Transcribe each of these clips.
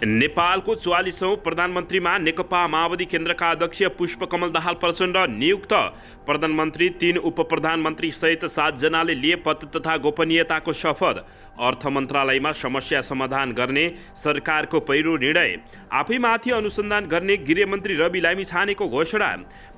नेपालको 44औं प्रधानमन्त्रीमा नेकपा माओवादी केन्द्रका अध्यक्ष पुष्पकमल दाहाल प्रचण्ड नियुक्त। प्रधानमन्त्री 3 उपप्रधानमन्त्री सहित 7 जनाले लिए पद तथा गोपनीयताको शपथ। अर्थ मन्त्रालयमा समस्या समाधान गर्ने सरकारको पहिलो निर्णय। आफैमाथि अनुसन्धान गर्ने गृहमन्त्री रवि लामिछानेको घोषणा।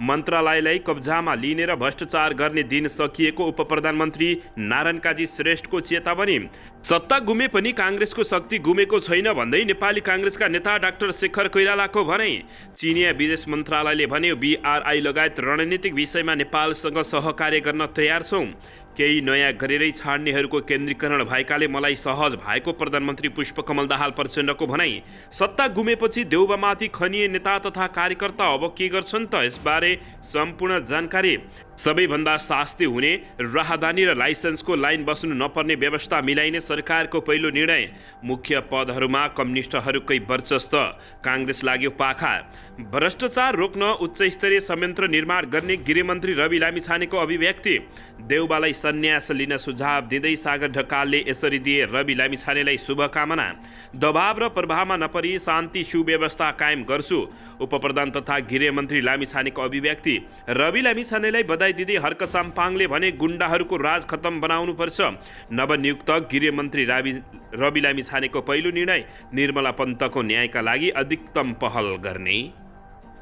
मन्त्रालयलाई कब्जामा लिने र भ्रष्टाचार गर्ने दिन सकिएको उपप्रधानमन्त्री नारायण काजी श्रेष्ठको चेतावनी। सत्ता गुमे पनि काङ्ग्रेसको शक्ति गुमेको छैन भन्दै नेपाली काङ्ग्रेसका नेता डाक्टर शेखर कोइरालाको भनाइ। चिनिया विदेश मन्त्रालयले भन्यो BRI लगायत रणनीतिक विषयमा नेपालसँग सहकार्य गर्न तयार छौँ। केही नयाँ गरेरै छाड्नेहरूको केन्द्रीकरण भएकाले मलाई सहज भएको प्रधानमन्त्री पुष्पकमल दाहाल प्रचण्डको भनाइ। सत्ता गुमेपछि देउबामाथि खनिए नेता तथा कार्यकर्ता अब के गर्छन् त? यसबारे सम्पूर्ण जानकारी। सबैभन्दा शास्ति हुने राहदानी र लाइसेन्सको लाइन बस्नु नपर्ने व्यवस्था मिलाइने सरकारको पहिलो निर्णय। मुख्य पदहरूमा कम्युनिस्टहरूकै वर्चस्व, काङ्ग्रेस लाग्यो पाखा। भ्रष्टाचार रोक्न उच्चस्तरीय संयन्त्र निर्माण गर्ने गृहमन्त्री रवि लामिछानेको अभिव्यक्ति। देउबालाई सन्यास लिन सुझाव दिँदै सागर ढकालले यसरी दिए रवि लामिछानेलाई शुभकामना। दबाव र प्रभावमा नपरी शान्ति सुव्यवस्था कायम गर्छु, उपप्रधान तथा गृहमन्त्री लामिछानेको अभिव्यक्ति। रवि लामिछानेलाई बधाई दिँदै हर्क साम्पाङले भने गुण्डाहरूको राज खत्तम बनाउनुपर्छ। नवनियुक्त गृहमन्त्री रवि लामिछानेको पहिलो निर्णय, निर्मला पन्तको न्यायका लागि अधिकतम पहल गर्ने।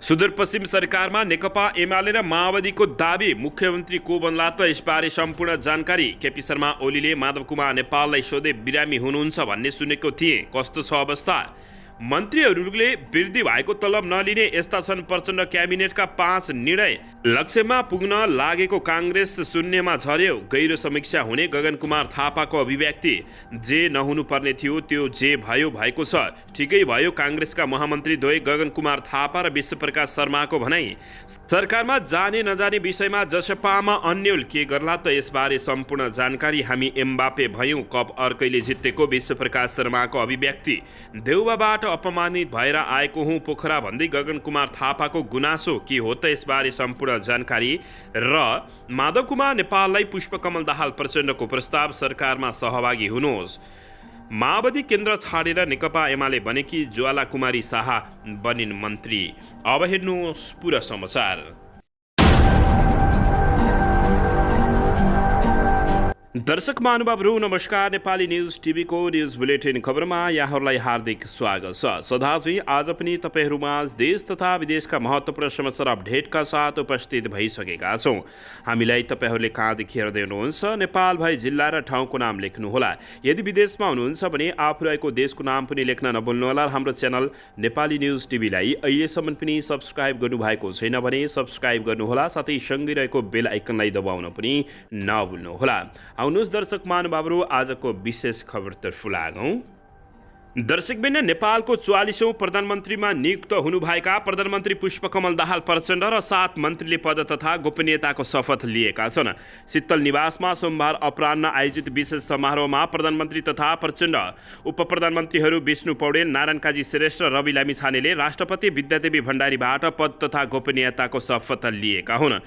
सुदूरपश्चिम सरकारमा नेकपा एमाले र माओवादीको दाबी। मुख्यमन्त्री को बन्ला त? यसबारे सम्पूर्ण जानकारी। केपी शर्मा ओलीले माधव कुमार नेपाललाई सोधे बिरामी हुनुहुन्छ भन्ने सुनेको थिए, कस्तो छ अवस्था? मन्त्रीहरूले वृद्धि भएको तलब नलिने यस्ता छन् प्रचण्ड क्याबिनेटका 5 निर्णय। लक्ष्यमा पुग्न लागेको काङ्ग्रेस शून्यमा झर्यो, गहिरो समीक्षा हुने गगन कुमार थापाको अभिव्यक्ति। जे नहुनु पर्ने थियो त्यो जे भयो भएको छ, ठिकै भयो काङ्ग्रेसका महामन्त्री द्वय गगन कुमार थापा र विश्वप्रकाश शर्माको भनाइ। सरकारमा जाने नजाने विषयमा जसपामा अन्यल के गर्ला त? यसबारे सम्पूर्ण जानकारी। हामी एम्बापे भयौँ, कप अर्कैले जितेको विश्वप्रकाश शर्माको अभिव्यक्ति। देउबाबाट अपमानित भएर आएको हुँ पोखरा भन्दै गगन कुमार थापाको गुनासो के हो त? यसबारे सम्पूर्ण जानकारी। र माधव कुमार नेपाललाई पुष्पकमल दाहाल प्रचण्डको प्रस्ताव, सरकारमा सहभागी हुनुहोस्। माओवादी केन्द्र छाडेर नेकपा एमाले बनेकी ज्वाला कुमारी शाह बनिन् मन्त्री। अब हेर्नुहोस् पुरा समाचार। दर्शक महानुभावहरू नमस्कार। नेपाली न्युज टिभीको न्युज बुलेटिन खबरमा यहाँहरूलाई हार्दिक स्वागत छ। सदा चाहिँ आज पनि तपाईँहरूमा देश तथा विदेशका महत्त्वपूर्ण समाचार अपडेटका साथ उपस्थित भइसकेका छौँ। हामीलाई तपाईँहरूले कहाँदेखि हेर्दै हुनुहुन्छ नेपाल भई जिल्ला र ठाउँको नाम लेख्नुहोला। यदि विदेशमा हुनुहुन्छ भने आफू रहेको देशको नाम पनि लेख्न नभुल्नुहोला। हाम्रो च्यानल नेपाली न्युज टिभीलाई अहिलेसम्म पनि सब्सक्राइब गर्नुभएको छैन भने सब्सक्राइब गर्नुहोला, साथै सँगै रहेको बेल आइकनलाई दबाउन पनि नभुल्नुहोला। आउनुहोस् दर्शक महानुभावहरू आजको विशेष खबरतर्फ लागौँ। दर्शकबिन नेपालको 44औं प्रधानमन्त्रीमा नियुक्त हुनुभएका प्रधानमन्त्री पुष्पकमल दाहाल प्रचण्ड र 7 मन्त्रीले पद तथा गोपनीयताको शपथ लिएका छन्। शीतल निवासमा सोमबार अपराह्न आयोजित विशेष समारोहमा प्रधानमन्त्री तथा प्रचण्ड, उपप्रधानमन्त्रीहरू विष्णु पौडेल, नारायण काजी श्रेष्ठ र रवि लामिछानेले राष्ट्रपति विद्यादेवी भण्डारीबाट पद तथा गोपनीयताको शपथ लिएका हुन्।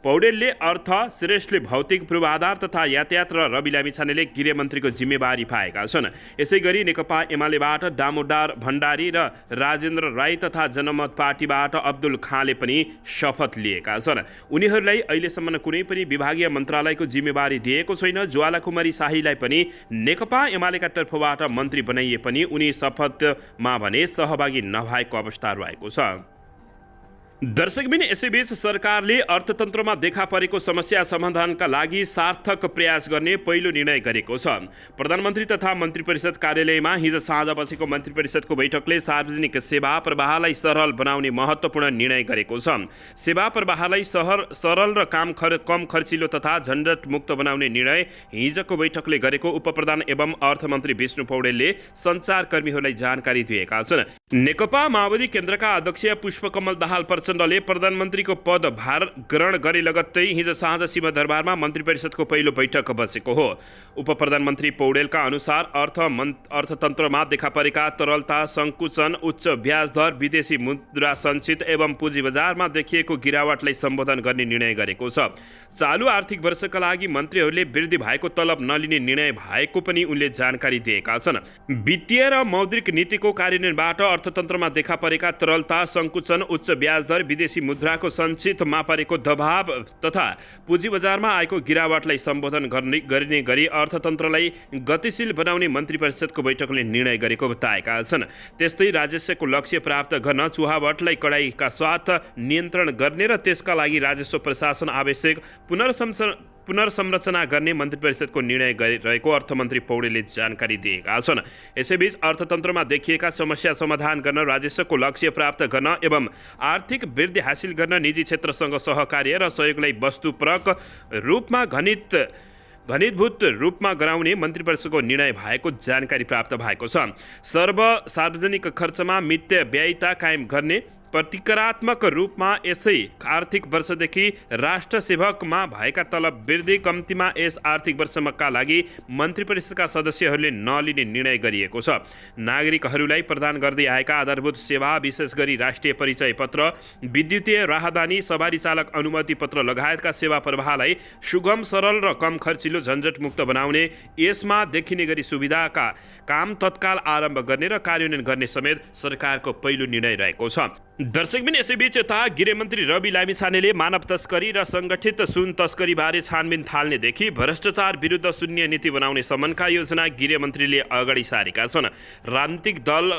पौडेलले अर्थ, श्रेष्ठले भौतिक पूर्वाधार तथा यातायात र रवि लामिछानेले गृहमन्त्रीको जिम्मेवारी पाएका छन्। यसैगरी नेकपा एमालेबाट दामोदर भण्डारी र राजेन्द्र राई तथा जनमत पार्टीबाट अब्दुल खाँले पनि शपथ लिएका छन्। उनीहरूलाई अहिलेसम्म कुनै पनि विभागीय मन्त्रालयको जिम्मेवारी दिएको छैन। ज्वाला कुमारी शाहीलाई पनि नेकपा एमालेका तर्फबाट मन्त्री बनाइए पनि उनी शपथमा भने सहभागी नभएको अवस्था रहेको छ। दर्शकबिन यसैबीच सरकारले अर्थतन्त्रमा देखा परेको समस्या समाधानका लागि सार्थक प्रयास गर्ने पहिलो निर्णय गरेको छ। प्रधानमन्त्री तथा मन्त्री परिषद कार्यालयमा हिजो साँझ बसेको मन्त्री परिषदको बैठकले सार्वजनिक सेवा प्रवाहलाई सरल बनाउने महत्त्वपूर्ण निर्णय गरेको छ। सेवा प्रवाहलाई सरल र कम खर्चिलो तथा झन्झट मुक्त बनाउने निर्णय हिजोको बैठकले गरेको उपप्रधान एवं अर्थमन्त्री विष्णु पौडेलले सञ्चारकर्मीहरूलाई जानकारी दिएका छन्। नेकपा माओवादी केन्द्रका अध्यक्ष पुष्पकमल दाहाल प्रचण्ड प्रचण्डले प्रधानमन्त्रीको पदभार ग्रहण गरे लगत्तै हिजो साँझ सिंहदरबारमा मन्त्री परिषदको पहिलो बैठक बसेको हो। उप प्रधानमन्त्री पौडेलका अनुसार अर्थतन्त्रमा देखा परेका तरलता सङ्कुचन, उच्च ब्याज दर, विदेशी मुद्रा सञ्चित एवं पुँजी बजारमा देखिएको गिरावटलाई सम्बोधन गर्ने निर्णय गरेको छ। चालु आर्थिक वर्षका लागि मन्त्रीहरूले वृद्धि भएको तलब नलिने निर्णय भएको पनि उनले जानकारी दिएका छन्। वित्तीय र मौद्रिक नीतिको कार्यान्वयनबाट अर्थतन्त्रमा देखा परेका तरलता सङ्कुचन, उच्च ब्याज दर, विदेशी मुद्राको सञ्चितमा परेको दबाव तथा पुँजी बजारमा आएको गिरावटलाई सम्बोधन गर्ने गरी अर्थतन्त्रलाई गतिशील बनाउने मन्त्री परिषदको बैठकले निर्णय गरेको बताएका छन्। त्यस्तै राजस्वको लक्ष्य प्राप्त गर्न चुहावटलाई कडाइका साथ नियन्त्रण गर्ने र त्यसका लागि राजस्व प्रशासन आवश्यक पुनर्संरचना गर्ने मन्त्री परिषदको निर्णय रहेको अर्थमन्त्री पौडेलले जानकारी दिएका छन्। यसैबीच अर्थतन्त्रमा देखिएका समस्या समाधान गर्न, राजस्वको लक्ष्य प्राप्त गर्न एवं आर्थिक वृद्धि हासिल गर्न निजी क्षेत्रसँग सहकार्य र सहयोगलाई वस्तुपरक रूपमा घनीभूत रूपमा गराउने मन्त्री परिषदको निर्णय भएको जानकारी प्राप्त भएको छ। सार्वजनिक खर्चमा मितव्ययिता कायम गर्ने, प्रतिकारात्मक रूपमा यसै आर्थिक वर्षदेखि राष्ट्र सेवकमा भएका तलब वृद्धि कम्तीमा यस आर्थिक वर्षका लागि मन्त्री परिषदका सदस्यहरूले नलिने निर्णय गरिएको छ। नागरिकहरूलाई प्रदान गर्दै आएका आधारभूत सेवा, विशेष गरी राष्ट्रिय परिचय पत्र, विद्युतीय राहदानी, सवारी चालक अनुमति पत्र लगायतका सेवा प्रवाहलाई सुगम, सरल र कम खर्चिलो, झन्झटमुक्त बनाउने, यसमा देखिने गरी सुविधाका काम तत्काल आरम्भ गर्ने र कार्यान्वयन गर्ने समेत सरकारको पहिलो निर्णय रहेको छ। दर्शकबिन, यसैबीच यता गृहमन्त्री रवि लामिछानेले मानव तस्करी र सङ्गठित सुन तस्करीबारे छानबिन थाल्नेदेखि भ्रष्टाचार विरुद्ध शून्य नीति बनाउने सम्मका योजना गृहमन्त्रीले अगाडि सारेका छन्। राजनीतिक दल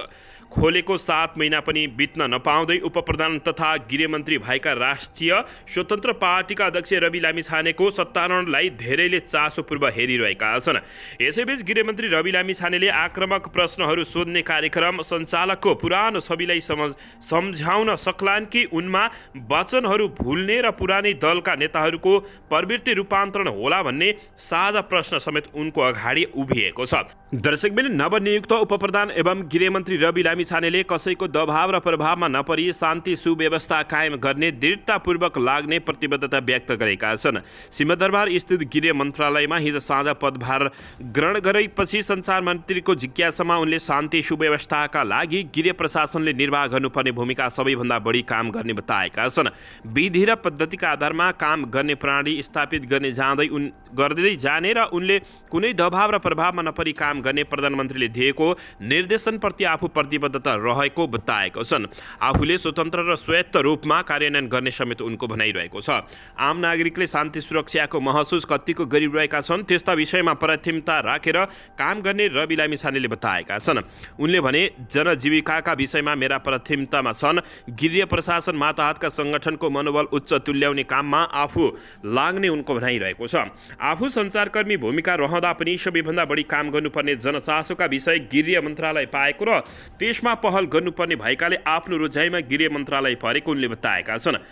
खोलेको 7 महिना पनि बित्न नपाउँदै उपप्रधान तथा गृहमन्त्री भएका राष्ट्रिय स्वतन्त्र पार्टीका अध्यक्ष रवि लामिछानेको सत्तारोहणलाई धेरैले चासोपूर्वक हेरिरहेका छन्। यसैबीच गृहमन्त्री रवि लामिछानेले आक्रामक प्रश्नहरू सोध्ने कार्यक्रम सञ्चालकको पुरानो छविलाई सम्झाउन सक्लान् कि उनमा वचनहरू भुल्ने र पुरानै दलका नेताहरूको प्रवृत्ति रूपान्तरण होला भन्ने साझा प्रश्न समेत उनको अगाडि उभिएको छ। दर्शकबिन, नवनियुक्त उपप्रधान एवं गृहमन्त्री रवि लामिछानेले कसैको दबाव र प्रभावमा नपरी शान्ति सुव्यवस्था कायम गर्ने दृढतापूर्वक लाग्ने प्रतिबद्धता व्यक्त गरेका छन्। सिंहदरबार स्थित गृह मन्त्रालयमा हिजो साँझ पदभार ग्रहण गरेपछि सञ्चार मन्त्रीको जिज्ञासामा उनले शान्ति सुव्यवस्थाका लागि गृह प्रशासनले निर्वाह गर्नुपर्ने भूमिका सबैभन्दा बढी काम गर्ने बताएका छन्। विधि र पद्धतिका आधारमा काम गर्ने प्रणाली स्थापित गर्दै जाने र उनले कुनै दबाव र प्रभावमा नपरी काम गर्ने प्रधानमन्त्रीले दिएको निर्देशनप्रति आफू प्रतिबद्धता रहेको बताएको छन्। आफूले स्वतन्त्र र स्वायत्त रूपमा कार्यान्वयन गर्ने समेत उनको भनाइरहेको छ। आम नागरिकले शान्ति सुरक्षाको महसुस कतिको गरिरहेका छन् त्यस्ता विषयमा प्राथमिकता राखेर काम गर्ने रवि लामिछानेले बताएका छन्। उनले भने, जनजीविकाका विषयमा मेरा प्राथमिकतामा छन्। गृह प्रशासन माताहतका सङ्गठनको मनोबल उच्च तुल्याउने काममा आफू लाग्ने उनको भनाइरहेको छ। आफू सञ्चारकर्मी भूमिका रहँदा पनि सबैभन्दा बढी काम गर्नुपर्ने जनचासोका विषय गृह मन्त्रालय पाएको र त्यसमा पहल गर्नुपर्ने भएकाले आफ्नो रोजाइमा गृह मन्त्रालय परेको उनले बताएका छन्।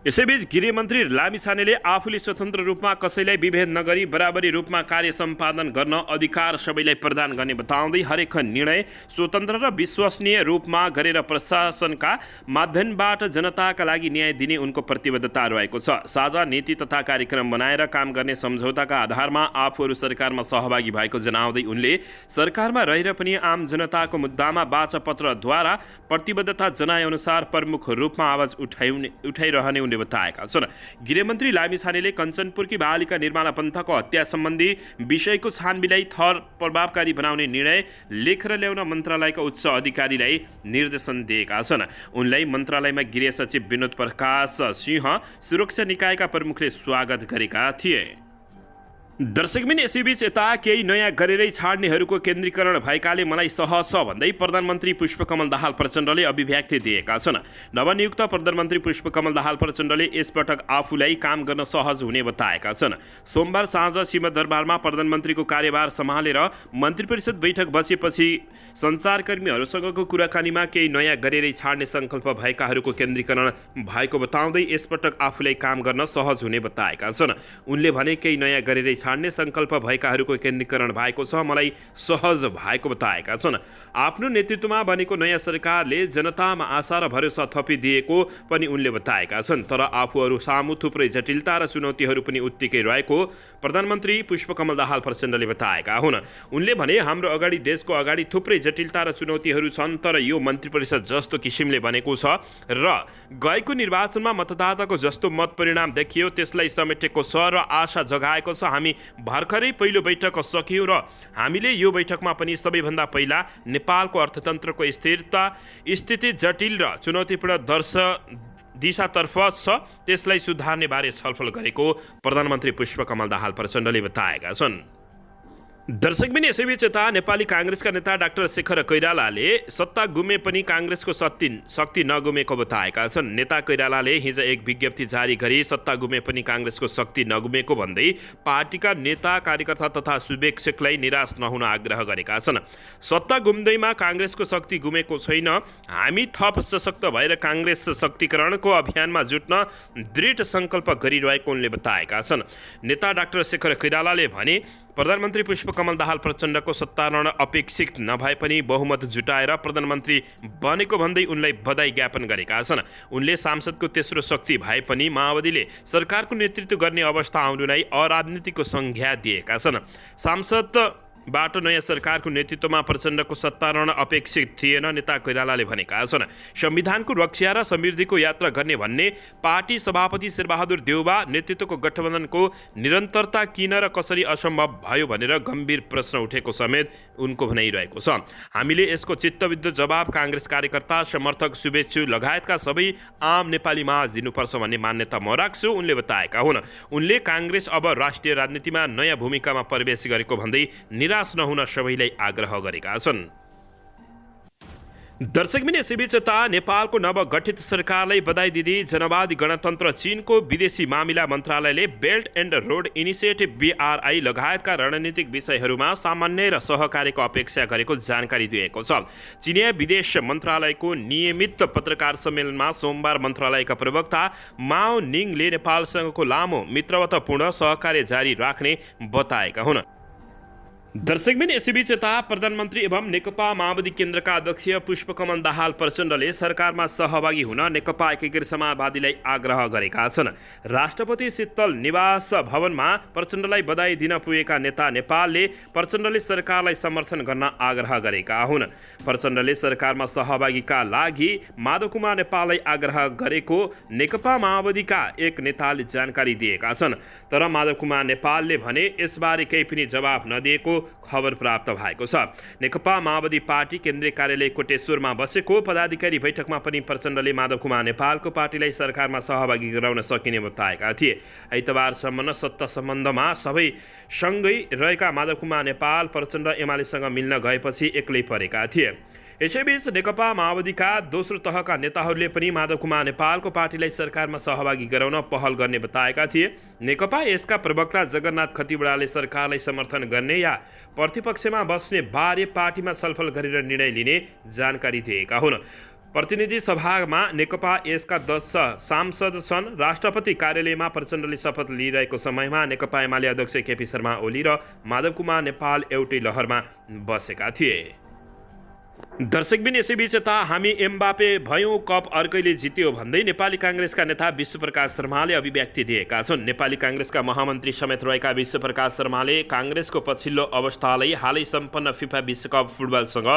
यसैबीच गृहमन्त्री लामिछानेले आफूले स्वतन्त्र रूपमा कसैलाई विभेद नगरी बराबरी रूपमा कार्य सम्पादन गर्न अधिकार सबैलाई प्रदान गर्ने बताउँदै हरेक निर्णय स्वतन्त्र र विश्वसनीय रूपमा गरेर प्रशासनका माध्यमबाट जनताका लागि न्याय दिने उनको प्रतिबद्धता रहेको छ। साझा नीति तथा कार्यक्रम बनाएर काम गर्ने सम्झौताका आधारमा आफूहरू सरकारमा सहभागी भएको जनाउँदै उनले सरकारमा रहेर पनि आम जनताको मुद्दामा वाचापत्रद्वारा प्रतिबद्धता जनाएअनुसार प्रमुख रूपमा आवाज उठाइरहने बताएका छन्। गृहमन्त्री लामिछानेले कञ्चनपुरकी बालिका निर्मला पन्थको हत्या सम्बन्धी विषयको छानबिनलाई थर प्रभावकारी बनाउने निर्णय लेखेर ल्याउन मन्त्रालयका उच्च अधिकारीलाई निर्देशन दिएका छन्। उनलाई मन्त्रालयमा गृह सचिव विनोद प्रकाश सिंह, सुरक्षा निकायका प्रमुखले स्वागत गरेका थिए। दर्शकबिन, यसैबीच यता केही नयाँ गरेरै छाड्नेहरूको केन्द्रीकरण भएकाले मलाई सहज छ भन्दै प्रधानमन्त्री पुष्पकमल दाहाल प्रचण्डले अभिव्यक्ति दिएका छन्। नवनियुक्त प्रधानमन्त्री पुष्पकमल दाहाल प्रचण्डले यसपटक आफूलाई काम गर्न सहज हुने बताएका छन्। सोमबार साँझ सिंहदरबारमा प्रधानमन्त्रीको कार्यभार सम्हालेर मन्त्री परिषद बैठक बसेपछि सञ्चारकर्मीहरूसँगको कुराकानीमा केही नयाँ गरेरै छाड्ने सङ्कल्प भएकाहरूको केन्द्रीकरण भएको बताउँदै यसपटक आफूलाई काम गर्न सहज हुने बताएका छन्। उनले भने, केही नयाँ गरेरै छाड्ने सङ्कल्प भएकाहरूको केन्द्रीकरण भएको छ, मलाई सहज भएको बताएका छन्। आफ्नो नेतृत्वमा बनेको नयाँ सरकारले जनतामा आशा र भरोसा थपिदिएको पनि उनले बताएका छन्। तर आफूहरू सामु थुप्रै जटिलता र चुनौतीहरू पनि उत्तिकै रहेको प्रधानमन्त्री पुष्पकमल दाहाल प्रचण्डले बताएका हुन्। उनले भने, हाम्रो अगाडि देशको अगाडि थुप्रै जटिलता र चुनौतीहरू छन्, तर यो मन्त्री परिषद जस्तो किसिमले बनेको छ र गएको निर्वाचनमा मतदाताको जस्तो मत परिणाम देखियो त्यसलाई समेटेको छ र आशा जगाएको छ। हामी भर्खरै पहिलो बैठक सक्यौँ र हामीले यो बैठकमा पनि सबैभन्दा पहिला नेपालको अर्थतन्त्रको स्थिरता, स्थिति जटिल र चुनौतीपूर्ण दिशातर्फ छ त्यसलाई सुधार्ने बारे छलफल गरेको प्रधानमन्त्री पुष्पकमल दाहाल प्रचण्डले बताएका छन्। दर्शकबिन यसैबीच यता नेपाली काङ्ग्रेसका नेता डाक्टर शेखर कोइरालाले सत्ता गुमे पनि काङ्ग्रेसको शक्ति नगुमेको बताएका छन्। नेता कोइरालाले हिजो एक विज्ञप्ति जारी गरी सत्ता गुमे पनि काङ्ग्रेसको शक्ति नगुमेको भन्दै पार्टीका नेता, कार्यकर्ता तथा शुभेच्छुकलाई निराश नहुन आग्रह गरेका छन्। सत्ता गुम्दैमा काङ्ग्रेसको शक्ति गुमेको छैन, हामी थप सशक्त भएर काङ्ग्रेस शक्तिकरणको अभियानमा जुट्न दृढ सङ्कल्प गरिरहेको उनले बताएका छन्। नेता डाक्टर शेखर कोइरालाले भने, प्रधानमन्त्री पुष्पकमल दाहाल प्रचण्डको सत्तारोहण अपेक्षित नभए पनि बहुमत जुटाएर प्रधानमन्त्री बनेको भन्दै उनलाई बधाई ज्ञापन गरेका छन्। उनले सांसदको तेस्रो शक्ति भए पनि माओवादीले सरकारको नेतृत्व गर्ने अवस्था आउनु नै अराजनीतिको संज्ञा दिएका छन्। सांसदबाट नयाँ सरकारको नेतृत्वमा प्रचण्डको सत्तारोहण अपेक्षित थिएन, नेता कोइरालाले भनेका छन्। संविधानको रक्षा र समृद्धिको यात्रा गर्ने भन्ने पार्टी सभापति शेरबहादुर देउबा नेतृत्वको गठबन्धनको निरन्तरता किन र कसरी असम्भव भयो भनेर गम्भीर प्रश्न उठेको समेत उनको भनाइरहेको छ। हामीले यसको चित्तविद्ध जवाब काङ्ग्रेस कार्यकर्ता, समर्थक, शुभेच्छु लगायतका सबै आम नेपाली माझ दिनुपर्छ भन्ने मान्यता म राख्छु, उनले बताएका हुन्। उनले काङ्ग्रेस अब राष्ट्रिय राजनीतिमा नयाँ भूमिकामा प्रवेश गरेको भन्दै निराश नहुन सबैलाई आग्रह गरेका छन्। दर्शकबिन यसैबीच यता नेपालको नवगठित सरकारलाई बधाई दिँदै जनवादी गणतन्त्र चीनको विदेशी मामिला मन्त्रालयले belt and road initiative BRI लगायतका रणनीतिक विषयहरूमा सामान्य र सहकार्यको अपेक्षा गरेको जानकारी दिएको छ। चीनिया विदेश मन्त्रालयको नियमित पत्रकार सम्मेलनमा सोमबार मन्त्रालयका प्रवक्ता माओ निङले नेपालसँगको लामो मित्रवतापूर्ण सहकार्य जारी राख्ने बताएका हुन्। दर्शकबिन यसैबीच यता प्रधानमन्त्री एवं नेकपा माओवादी केन्द्रका अध्यक्ष पुष्पकमल दाहाल प्रचण्डले सरकारमा सहभागी हुन नेकपा एकीकृत समाजवादीलाई आग्रह गरेका छन्। राष्ट्रपति शीतल निवास भवनमा प्रचण्डलाई बधाई दिन पुगेका नेता नेपालले प्रचण्डले सरकारलाई समर्थन गर्न आग्रह गरेका हुन्। प्रचण्डले सरकारमा सहभागीका लागि माधव कुमार नेपाललाई आग्रह गरेको नेकपा माओवादीका एक नेताले जानकारी दिएका छन्। तर माधव कुमार नेपालले भने यसबारे केही पनि जवाब नदिएको खबर प्राप्त भएको छ। नेकपा माओवादी पार्टी केन्द्रीय कार्यालय कोटेश्वरमा बसेको पदाधिकारी बैठकमा पनि प्रचण्डले माधव कुमार नेपालको पार्टीलाई सरकारमा सहभागी गराउन सकिने बताएका थिए। आइतबारसम्म सत्ता सम्बन्धमा सबै सँगै रहेका माधव कुमार नेपाल प्रचण्ड एमालेसँग मिल्न गएपछि एक्लै परेका थिए। यसैबीच नेकपा माओवादीका दोस्रो तहका नेताहरूले पनि माधव कुमार नेपालको पार्टीलाई सरकारमा सहभागी गराउन पहल गर्ने बताएका थिए। नेकपा यसका प्रवक्ता जगन्नाथ खतिवड़ाले सरकारलाई समर्थन गर्ने या प्रतिपक्षमा बस्ने बारे पार्टीमा छलफल गरेर निर्णय लिने जानकारी दिएका हुन्। प्रतिनिधि सभामा नेकपा यसका 10 सांसद छन्। राष्ट्रपति कार्यालयमा प्रचण्डले शपथ लिइरहेको समयमा नेकपा एमाले अध्यक्ष केपी शर्मा ओली र माधव कुमार नेपाल एउटै लहरमा बसेका थिए। दर्शकबिन यसैबीच यता हामी एम्बापे भयौँ, कप अर्कैले जित्यो भन्दै नेपाली काङ्ग्रेसका नेता विश्वप्रकाश शर्माले अभिव्यक्ति दिएका छन्। नेपाली काङ्ग्रेसका महामन्त्री समेत रहेका विश्वप्रकाश शर्माले काङ्ग्रेसको पछिल्लो अवस्थालाई हालै सम्पन्न फिफा विश्वकप फुटबलसँग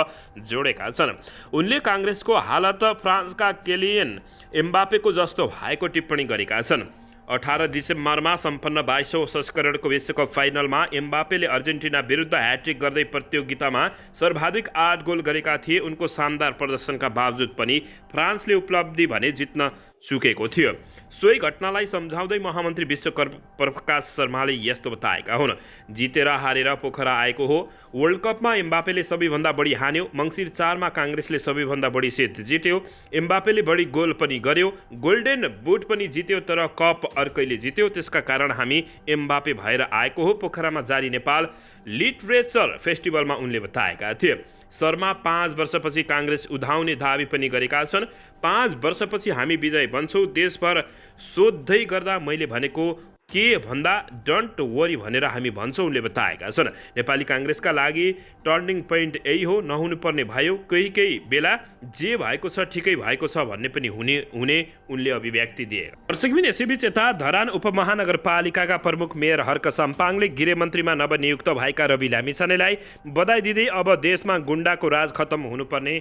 जोडेका छन्। उनले काङ्ग्रेसको हालत फ्रान्सका केलियन एम्बापेको जस्तो भएको टिप्पणी गरेका छन्। 18 डिसेम्बरमा सम्पन्न 22औं संस्करणको विश्वकप फाइनलमा एम्बापेले अर्जेन्टिना विरुद्ध ह्याट्रिक गर्दै प्रतियोगितामा सर्वाधिक 8 गोल गरेका थिए। उनको शानदार प्रदर्शनका बावजुद पनि फ्रान्सले उपलब्धि भने जित्न चुकेको थियो। सोही घटनालाई सम्झाउँदै महामन्त्री विश्वप्रकाश शर्माले यस्तो बताएका हुन्। जितेर हारेर पोखरा आएको हो। वर्ल्ड कपमा एम्बापेले सबैभन्दा बढी हान्यो। मङ्सिर 4 मा काङ्ग्रेसले सबैभन्दा बढी सेट जित्यो। एम्बापेले बढी गोल पनि गर्यो, गोल्डन बुट पनि जित्यो, तर कप अर्कैले जित्यो। त्यसका कारण हामी एम्बापे भएर आएको हो। पोखरामा जारी नेपाल लिटरेचर फेस्टिभलमा उनले बताएका थिए। शर्मा 5 वर्षपछि काङ्ग्रेस उधाउने दावी पनि गरेका छन्। 5 वर्षपछि हामी विजय बन्छौँ। देशभर सोध्दै गर्दा मैले भनेको के भन्दा डोन्ट वरी भनेर हामी भन्छौँ उनले बताएका छन्। नेपाली काङ्ग्रेसका लागि टर्निङ पोइन्ट यही हो, नहुनुपर्ने भयो, केही बेला जे भएको छ ठिकै भएको छ भन्ने पनि हुने उनले अभिव्यक्ति दिए। दर्शकबिन यसैबीच यता धरान उपमहानगरपालिकाका प्रमुख मेयर हर्क साम्पाङले गृहमन्त्रीमा नवनियुक्त भएका रवि लामिछानेलाई बधाई दिँदै अब देशमा गुण्डाको राज खत्म हुनुपर्ने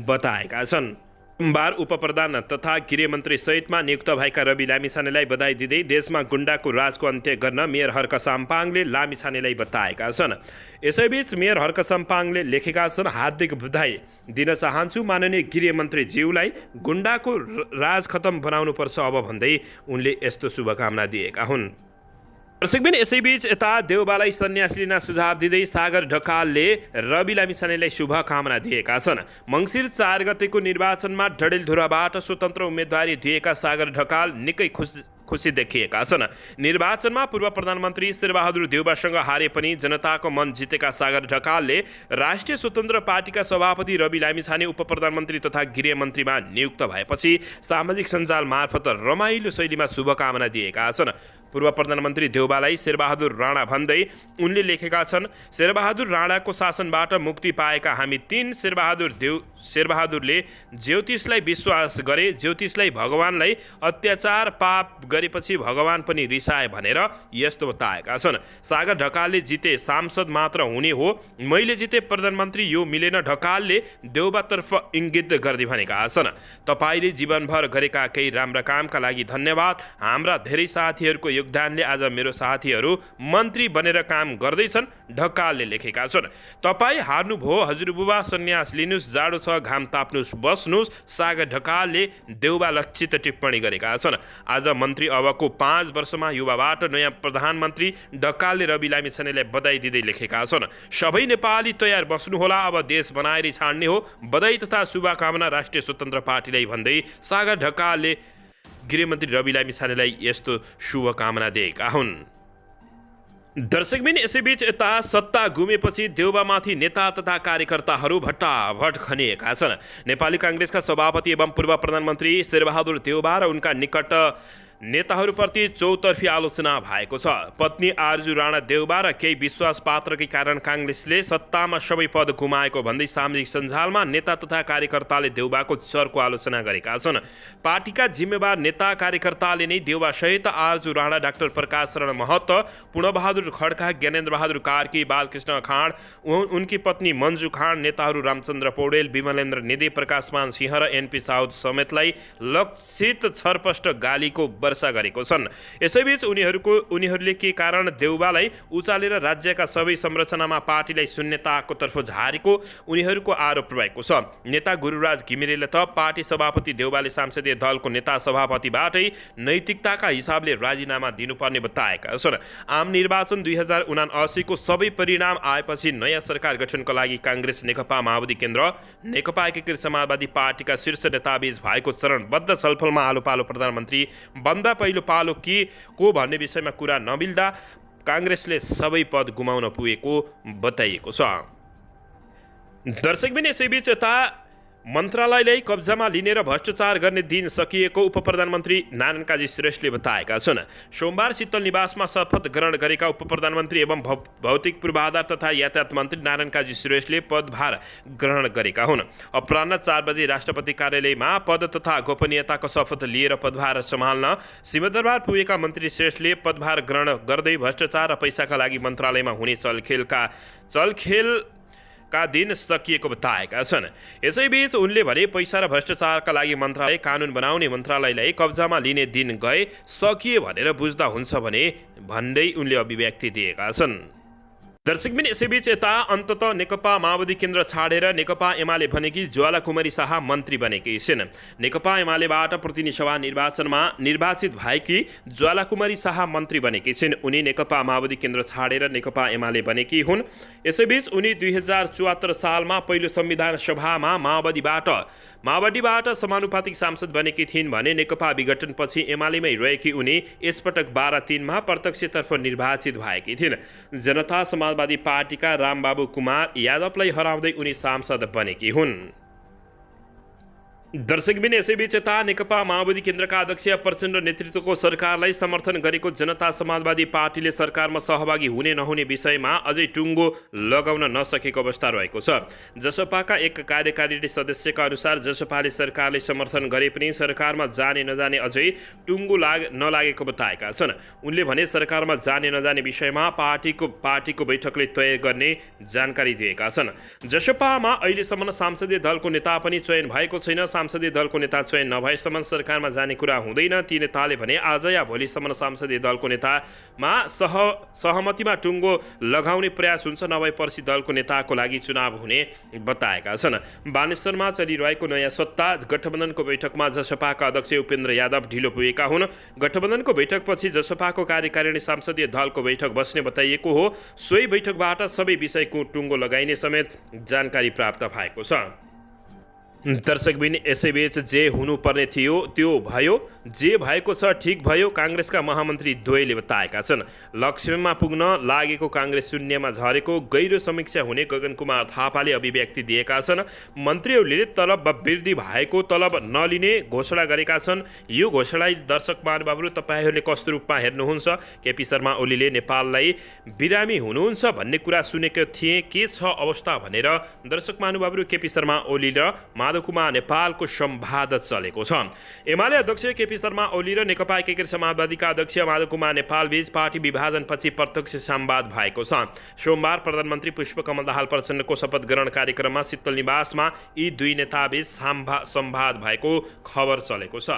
बताएका छन्। सोमबार उपप्रधान तथा गृहमन्त्री सहितमा नियुक्त भएका रवि लामिछानेलाई बधाई दिँदै देशमा गुण्डाको राजको अन्त्य गर्न मेयर हर्क साम्पाङले लामिछानेलाई बताएका छन्। यसैबीच मेयर हर्क साम्पाङले लेखेका छन्, हार्दिक बधाई दिन चाहन्छु माननीय गृहमन्त्रीज्यूलाई, गुण्डाको राज खत्म बनाउनुपर्छ अब भन्दै उनले यस्तो शुभकामना दिएका हुन्। दर्शकबिन यसैबीच यता देउबालाई सन्यास लिन सुझाव दिँदै सागर ढकालले रवि लामिछानेलाई शुभकामना दिएका छन्। मङ्सिर 4 गतेको निर्वाचनमा डडेलधुराबाट स्वतन्त्र उम्मेदवारी दिएका सागर ढकाल निकै खुसी देखिएका छन्। निर्वाचनमा पूर्व प्रधानमन्त्री शेरबहादुर देउबासँग हारे पनि जनताको मन जितेका सागर ढकालले राष्ट्रिय स्वतन्त्र पार्टीका सभापति रवि लामिछाने उपप्रधानमन्त्री तथा गृहमन्त्रीमा नियुक्त भएपछि सामाजिक सञ्जाल मार्फत रमाइलो शैलीमा शुभकामना दिएका छन्। पूर्व प्रधानमन्त्री देउबालाई शेरबहादुर राणा भन्दै उनले लेखेका छन्, शेरबहादुर राणाको शासनबाट मुक्ति पाएका हामी 3 शेरबहादुरले ज्योतिषलाई विश्वास गरे, ज्योतिषलाई भगवानलाई अत्याचार पाप गरेपछि भगवान पनि रिसाए भनेर यस्तो बताएका छन्। सागर ढकालले जिते सांसद मात्र हुने हो, मैले जिते प्रधानमन्त्री यो मिलेन, ढकालले देउबातर्फ इङ्गित गर्दै भनेका छन्। तपाईले जीवनभर गरेका केही राम्रा कामका लागि धन्यवाद। हाम्रा धेरै साथीहरूको योगदानले आज मेरो साथीहरू मन्त्री बनेर काम गर्दैछन्, ढकालले लेखेका छन्। तपाईँ हार्नुभयो हजुरबुबा, सन्यास लिनुस्, जाडो छ घाम ताप्नुस् बस्नुस्, सागर ढकालले देउबा लक्षित टिप्पणी गरेका छन्। आज मन्त्री अबको 5 वर्षमा युवाबाट नयाँ प्रधानमन्त्री ढकालले रवि लामिछानेलाई बधाई दिँदै लेखेका छन्। सबै नेपाली तयार बस्नुहोला, अब देश बनाएर छाड्ने हो, बधाई तथा शुभकामना राष्ट्रिय स्वतन्त्र पार्टीलाई भन्दै सागर ढकालले गृहमन्त्री रवि लामिछानेलाई यस्तो शुभकामना दिएका हुन्। दर्शकबिन यसैबीच यता सत्ता गुमेपछि देउबामाथि नेता तथा कार्यकर्ताहरू भट्टाभट खनिएका छन्। नेपाली काङ्ग्रेसका सभापति एवं पूर्व प्रधानमन्त्री शेरबहादुर देउबा र उनका निकट नेताहरूप्रति चौतर्फी आलोचना भएको छ। पत्नी आरजु राणा देउबा र केही विश्वास पात्रकै कारण काङ्ग्रेसले सत्तामा सबै पद गुमाएको भन्दै सामाजिक सञ्जालमा नेता तथा कार्यकर्ताले देउबाको चर्को आलोचना गरेका छन्। पार्टीका जिम्मेवार नेता कार्यकर्ताले नै देउबा सहित आरजु राणा, डाक्टर प्रकाश शरण महतो, पूर्णबहादुर खड्का, ज्ञानेन्द्र बहादुर कार्की, बालकृष्ण खाँड, उनकी पत्नी मन्जु खाँड, नेताहरू रामचन्द्र पौडेल, विमलेन्द्र निधि, प्रकाशमान सिंह र एनपी साउद समेतलाई लक्षित छरपष्ट गालीको वर्षा गरेको छन्। यसैबीच उनीहरूले के कारण देउबालाई उचालेर राज्यका सबै संरचनामा पार्टीलाई शून्यताको तर्फ झारेको उनीहरूको आरोप रहेको छ। नेता गुरुराज घिमिरेले त पार्टी सभापति देउबाले संसदीय दलको नेता सभापतिबाटै नैतिकताका हिसाबले राजीनामा दिनुपर्ने बताएका छन्। आम निर्वाचन 2079 को सबै परिणाम आएपछि नयाँ सरकार गठनको लागि काङ्ग्रेस, नेकपा माओवादी केन्द्र, नेकपा एकीकृत समाजवादी पार्टीका शीर्ष नेताबीच भएको चरणबद्ध छलफलमा आलो पालो प्रधानमन्त्री भन्दा पहिलो पालो के को भन्ने विषयमा कुरा नमिल्दा काङ्ग्रेसले सबै पद गुमाउन पुगेको बताइएको छ। दर्शकबिन यसैबीच यता मन्त्रालयलाई कब्जामा लिने र भ्रष्टाचार गर्ने दिन सकिएको उपप्रधानमन्त्री नारायण काजी श्रेष्ठले बताएका छन्। सोमबार शीतल निवासमा शपथ ग्रहण गरेका उपप्रधानमन्त्री एवं भौतिक पूर्वाधार तथा यातायात मन्त्री नारायण काजी श्रेष्ठले पदभार ग्रहण गरेका हुन्। अपराह्न 4 बजे राष्ट्रपति कार्यालयमा पद तथा गोपनीयताको शपथ लिएर पदभार सम्हाल्न सिंहदरबार पुगेका मन्त्री श्रेष्ठले पदभार ग्रहण गर्दै भ्रष्टाचार र पैसाका लागि मन्त्रालयमा हुने चलखेलका दिन सकिएको बताएका छन्। यसैबीच उनले भने पैसा र भ्रष्टाचारका लागि मन्त्रालय, कानुन बनाउने मन्त्रालयलाई कब्जामा लिने दिन गए सकिए भनेर बुझ्दा हुन्छ भने भन्दै उनले अभिव्यक्ति दिएका छन्। दर्शकबिन यसैबीच यता अन्ततः नेकपा माओवादी केन्द्र छाडेर नेकपा एमाले भनेकी ज्वालाकुमारी शाह मन्त्री बनेकी छिन्। नेकपा एमालेबाट प्रतिनिधि सभा निर्वाचनमा निर्वाचित भएकी ज्वालाकुमारी शाह मन्त्री बनेकी छिन्। उनी नेकपा माओवादी केन्द्र छाडेर नेकपा एमाले बनेकी हुन्। यसैबीच उनी 2074 सालमा पहिलो संविधान सभामा माओवादीबाट समानुपातिक सांसद बनेकी थिइन् भने नेकपा विघटनपछि एमालेमै रहेकी उनी यसपटक 12/3 प्रत्यक्षतर्फ निर्वाचित भएकी थिइन्। जनता समाजवादी पार्टीका रामबाबु कुमार यादवलाई हराउँदै उनी सांसद बनेकी हुन्। दर्शकबिन यसैबीच यता नेकपा माओवादी केन्द्रका अध्यक्ष प्रचण्ड नेतृत्वको सरकारलाई समर्थन गरेको जनता समाजवादी पार्टीले सरकारमा सहभागी हुने नहुने विषयमा अझै टुङ्गो लगाउन नसकेको अवस्था रहेको छ। जसपाका एक कार्यकारिणी सदस्यका अनुसार जसपाले सरकारले समर्थन गरे पनि सरकारमा जाने नजाने अझै टुङ्गो नलागेको बताएका छन्। उनले भने सरकारमा जाने नजाने विषयमा पार्टीको बैठकले तय गर्ने जानकारी दिएका छन्। जसपामा अहिलेसम्म संसदीय दलको नेता पनि चयन भएको छैन। संसदीय दलको नेता चयन नभएसम्म सरकारमा जाने कुरा हुँदैन। ती नेताले भने आज या भोलिसम्म संसदीय दलको नेतामा सहमतिमा टुङ्गो लगाउने प्रयास हुन्छ, नभए पर्सि दलको नेताको लागि चुनाव हुने बताएका छन्। बानेश्वरमा चलिरहेको नयाँ सत्ता गठबन्धनको बैठकमा जसपाका अध्यक्ष उपेन्द्र यादव ढिलो पुगेका हुन्। गठबन्धनको बैठकपछि जसपाको कार्यकारिणी संसदीय दलको बैठक बस्ने बताइएको हो। सोही बैठकबाट सबै विषयको टुङ्गो लगाइने समेत जानकारी प्राप्त भएको छ। दर्शकबिन यसैबीच जे हुनुपर्ने थियो त्यो भयो, जे भएको छ ठिक भयो, काङ्ग्रेसका महामन्त्री द्वयले बताएका छन्। लक्ष्यमा पुग्न लागेको काङ्ग्रेस शून्यमा झरेको गहिरो समीक्षा हुने गगन कुमार थापाले अभिव्यक्ति दिएका छन्। मन्त्रीहरूले तलब वृद्धि भएको तलब नलिने घोषणा गरेका छन्। यो घोषणा दर्शक महानुभावहरू तपाईँहरूले कस्तो रूपमा हेर्नुहुन्छ? केपी शर्मा ओलीले नेपाललाई बिरामी हुनुहुन्छ भन्ने कुरा सुनेको थिएँ, के छ अवस्था भनेर दर्शक महानुभावहरू केपी शर्मा ओली र माधवकुमार नेपालको संवाद चलेको छ। एमाले अध्यक्ष केपी शर्मा ओली र नेकपा एकीकृत समाजवादीका अध्यक्ष माधवकुमार नेपाल बीच पार्टी विभाजनपछि प्रत्यक्ष संवाद भएको छ। सोमबार प्रधानमन्त्री पुष्पकमल दाहाल प्रचण्डको शपथ ग्रहण कार्यक्रममा शीतल निवासमा यी दुई नेताबीच संवाद भएको खबर चलेको छ।